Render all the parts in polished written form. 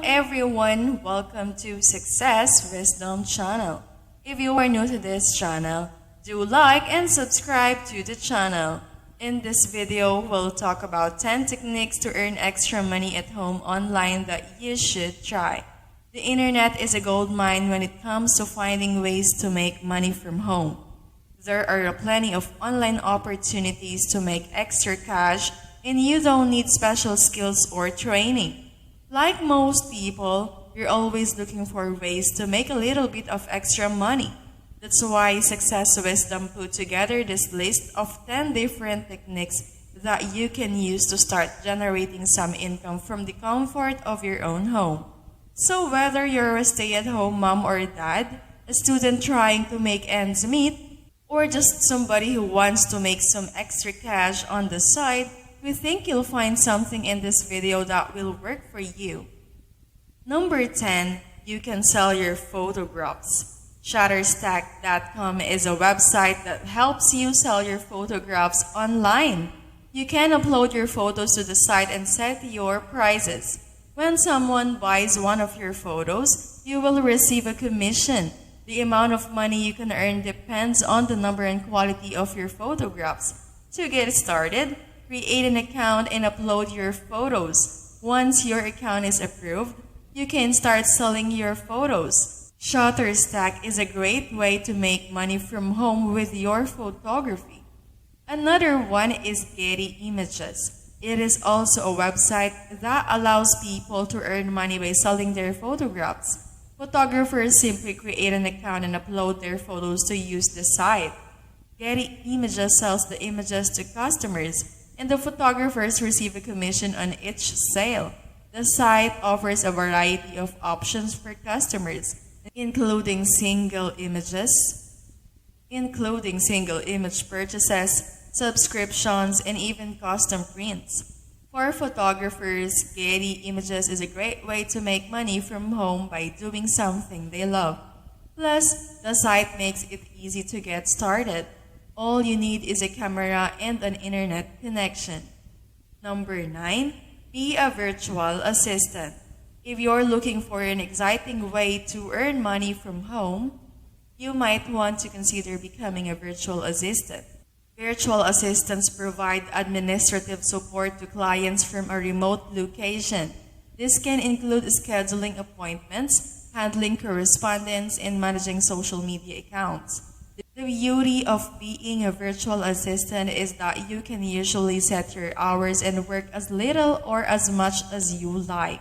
everyone, welcome to Success Wisdom channel. If you are new to this channel, do like and subscribe to the channel. In this video, we'll talk about 10 techniques to earn extra money at home online that you should try. The internet is a gold mine when it comes to finding ways to make money from home. There are plenty of online opportunities to make extra cash, and you don't need special skills or training. Like most people, you're always looking for ways to make a little bit of extra money. That's why Success Wisdom put together this list of 10 different techniques that you can use to start generating some income from the comfort of your own home. So whether you're a stay-at-home mom or dad, a student trying to make ends meet, or just somebody who wants to make some extra cash on the side, we think you'll find something in this video that will work for you. Number 10, you can sell your photographs. Shutterstock.com is a website that helps you sell your photographs online. You can upload your photos to the site and set your prices. When someone buys one of your photos, you will receive a commission. The amount of money you can earn depends on the number and quality of your photographs. To get started, create an account and upload your photos. Once your account is approved, you can start selling your photos. Shutterstock is a great way to make money from home with your photography. Another one is Getty Images. It is also a website that allows people to earn money by selling their photographs. Photographers simply create an account and upload their photos to use the site. Getty Images sells the images to customers, and the photographers receive a commission on each sale. The site offers a variety of options for customers, including single image purchases, subscriptions, and even custom prints. For photographers, Getty Images is a great way to make money from home by doing something they love. Plus, the site makes it easy to get started. All you need is a camera and an internet connection. Number 9, be a virtual assistant. If you're looking for an exciting way to earn money from home, you might want to consider becoming a virtual assistant. Virtual assistants provide administrative support to clients from a remote location. This can include scheduling appointments, handling correspondence, and managing social media accounts. The beauty of being a virtual assistant is that you can usually set your hours and work as little or as much as you like.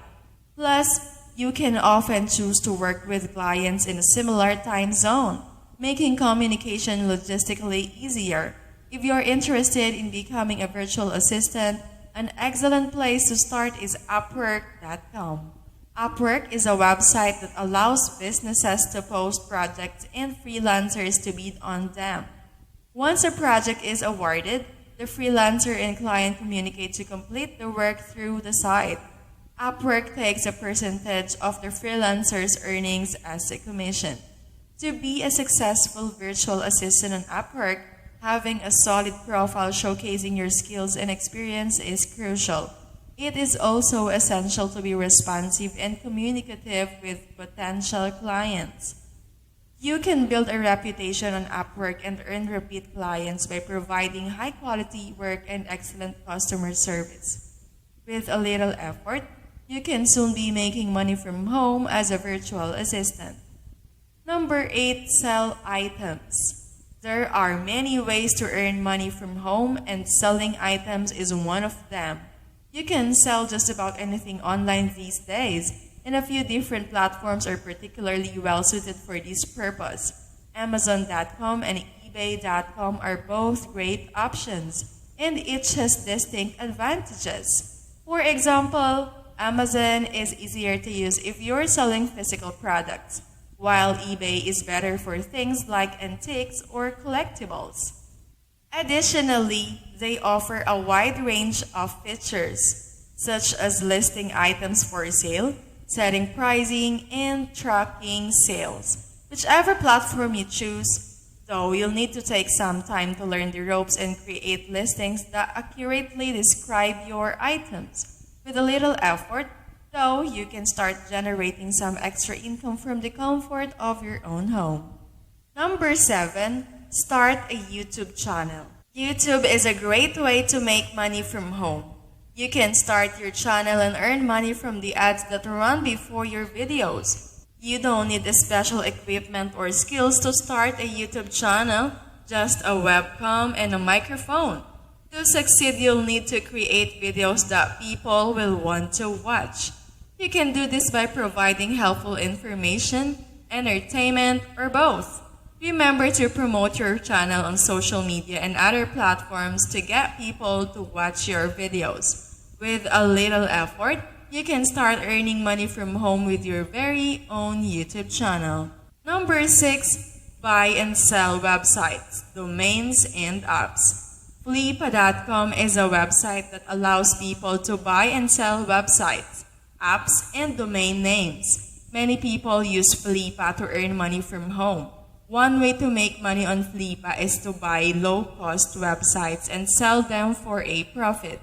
Plus, you can often choose to work with clients in a similar time zone, making communication logistically easier. If you're interested in becoming a virtual assistant, an excellent place to start is Upwork.com. Upwork is a website that allows businesses to post projects and freelancers to bid on them. Once a project is awarded, the freelancer and client communicate to complete the work through the site. Upwork takes a percentage of the freelancer's earnings as a commission. To be a successful virtual assistant on Upwork, having a solid profile showcasing your skills and experience is crucial. It is also essential to be responsive and communicative with potential clients. You can build a reputation on Upwork and earn repeat clients by providing high-quality work and excellent customer service. With a little effort, you can soon be making money from home as a virtual assistant. Number 8, sell items. There are many ways to earn money from home, and selling items is one of them. You can sell just about anything online these days, and a few different platforms are particularly well suited for this purpose. Amazon.com and eBay.com are both great options, and each has distinct advantages. For example, Amazon is easier to use if you're selling physical products, while eBay is better for things like antiques or collectibles. Additionally, they offer a wide range of features, such as listing items for sale, setting pricing, and tracking sales. Whichever platform you choose, though, you'll need to take some time to learn the ropes and create listings that accurately describe your items. With a little effort, though you can start generating some extra income from the comfort of your own home. Number 7, start a YouTube channel. YouTube is a great way to make money from home. You can start your channel and earn money from the ads that run before your videos. You don't need a special equipment or skills to start a YouTube channel, just a webcam and a microphone. To succeed, you'll need to create videos that people will want to watch. You can do this by providing helpful information, entertainment, or both. Remember to promote your channel on social media and other platforms to get people to watch your videos. With a little effort, you can start earning money from home with your very own YouTube channel. Number 6, buy and sell websites, domains, and apps. Flipa.com is a website that allows people to buy and sell websites, apps, and domain names. Many people use Flipa to earn money from home. One way to make money on Flipa is to buy low-cost websites and sell them for a profit.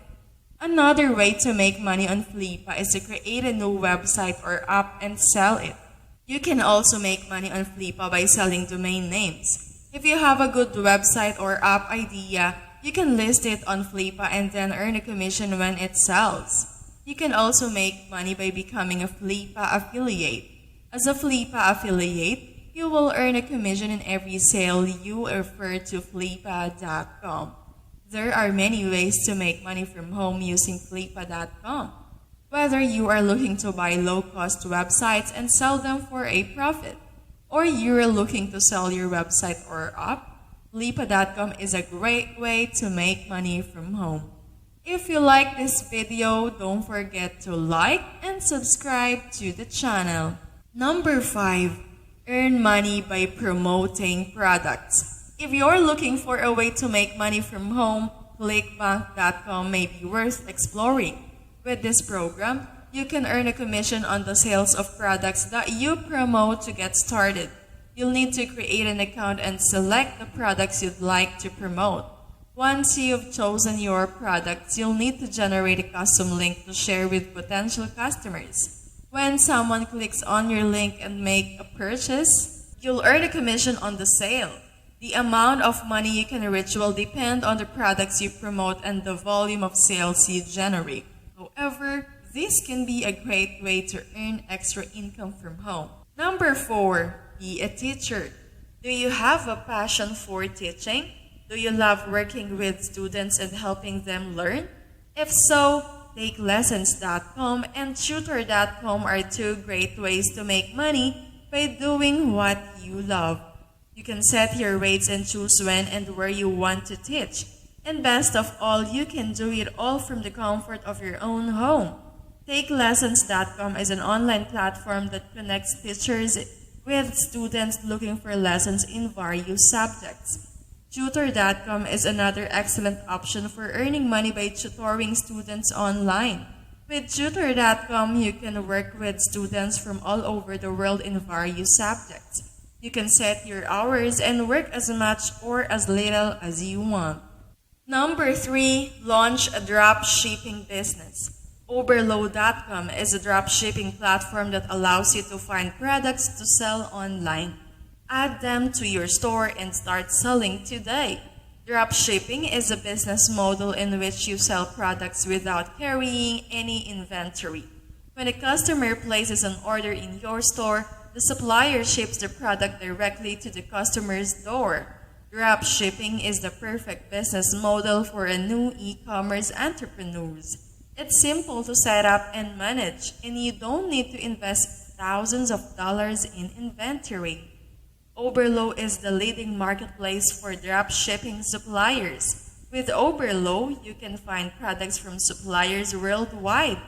Another way to make money on Flipa is to create a new website or app and sell it. You can also make money on Flipa by selling domain names. If you have a good website or app idea, you can list it on Flipa and then earn a commission when it sells. You can also make money by becoming a Flipa affiliate. As a Flipa affiliate, you will earn a commission in every sale you refer to Flipa.com. There are many ways to make money from home using Flipa.com. Whether you are looking to buy low-cost websites and sell them for a profit, or you are looking to sell your website or app, Flipa.com is a great way to make money from home. If you like this video, don't forget to like and subscribe to the channel. Number 5, earn money by promoting products. If you're looking for a way to make money from home, ClickBank.com may be worth exploring. With this program, you can earn a commission on the sales of products that you promote to get started. You'll need to create an account and select the products you'd like to promote. Once you've chosen your products, you'll need to generate a custom link to share with potential customers. When someone clicks on your link and make a purchase, you'll earn a commission on the sale. The amount of money you can reach will depend on the products you promote and the volume of sales you generate. However, this can be a great way to earn extra income from home. Number 4, be a teacher. Do you have a passion for teaching? Do you love working with students and helping them learn? If so, TakeLessons.com and Tutor.com are 2 great ways to make money by doing what you love. You can set your rates and choose when and where you want to teach. And best of all, you can do it all from the comfort of your own home. TakeLessons.com is an online platform that connects teachers with students looking for lessons in various subjects. Tutor.com is another excellent option for earning money by tutoring students online. With Tutor.com, you can work with students from all over the world in various subjects. You can set your hours and work as much or as little as you want. Number 3, launch a drop shipping business. Oberlo.com is a drop shipping platform that allows you to find products to sell online. Add them to your store and start selling today. Drop shipping is a business model in which you sell products without carrying any inventory. When a customer places an order in your store, the supplier ships the product directly to the customer's door. Drop shipping is the perfect business model for a new e-commerce entrepreneurs. It's simple to set up and manage, and you don't need to invest thousands of dollars in inventory. Oberlo is the leading marketplace for drop shipping suppliers. With Oberlo, you can find products from suppliers worldwide.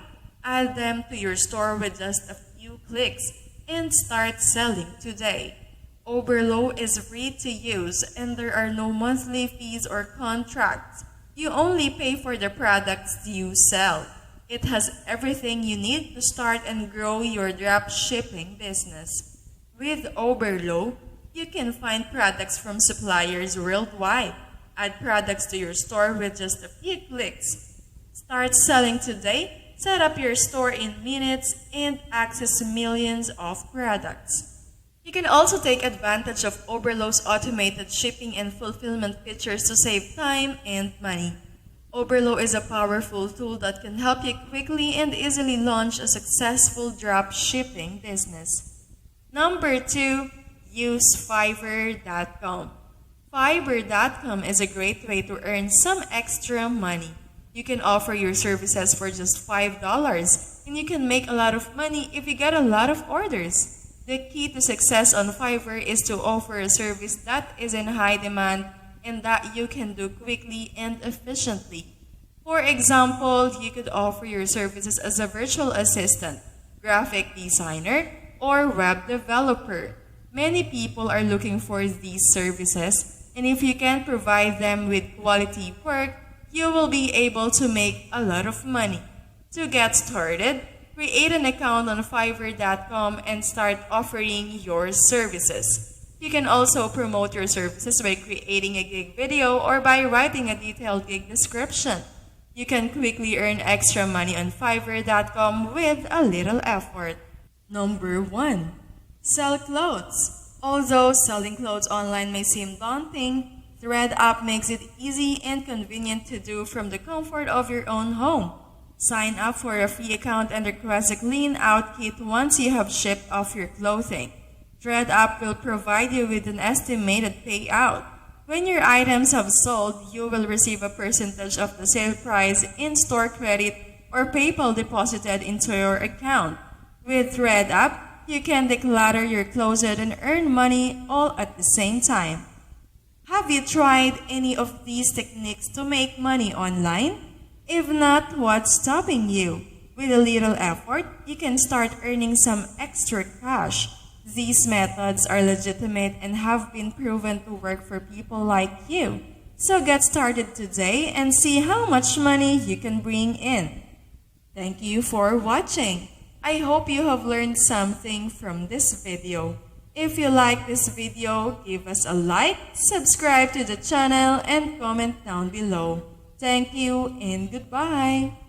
Add them to your store with just a few clicks and start selling today. Oberlo is free to use and there are no monthly fees or contracts. You only pay for the products you sell. It has everything you need to start and grow your drop shipping business. With Oberlo, you can find products from suppliers worldwide. Add products to your store with just a few clicks. Start selling today. set up your store in minutes, and access millions of products. You can also take advantage of Oberlo's automated shipping and fulfillment features to save time and money. Oberlo is a powerful tool that can help you quickly and easily launch a successful drop shipping business. Number 2, use Fiverr.com. Fiverr.com is a great way to earn some extra money. You can offer your services for just $5, and you can make a lot of money if you get a lot of orders. The key to success on Fiverr is to offer a service that is in high demand and that you can do quickly and efficiently. For example, you could offer your services as a virtual assistant, graphic designer, or web developer. Many people are looking for these services, and if you can provide them with quality work, you will be able to make a lot of money. To get started, create an account on Fiverr.com and start offering your services. You can also promote your services by creating a gig video or by writing a detailed gig description. You can quickly earn extra money on Fiverr.com with a little effort. Number 1. Sell clothes. Although selling clothes online may seem daunting, ThreadUp makes it easy and convenient to do from the comfort of your own home. Sign up for a free account and request a clean-out kit once you have shipped off your clothing. ThreadUp will provide you with an estimated payout. When your items have sold, you will receive a percentage of the sale price in store credit or PayPal deposited into your account. With ThreadUp, you can declutter your closet and earn money all at the same time. Have you tried any of these techniques to make money online? If not, what's stopping you? With a little effort, you can start earning some extra cash. These methods are legitimate and have been proven to work for people like you. So get started today and see how much money you can bring in. Thank you for watching. I hope you have learned something from this video. If you like this video, give us a like, subscribe to the channel, and comment down below. Thank you and goodbye.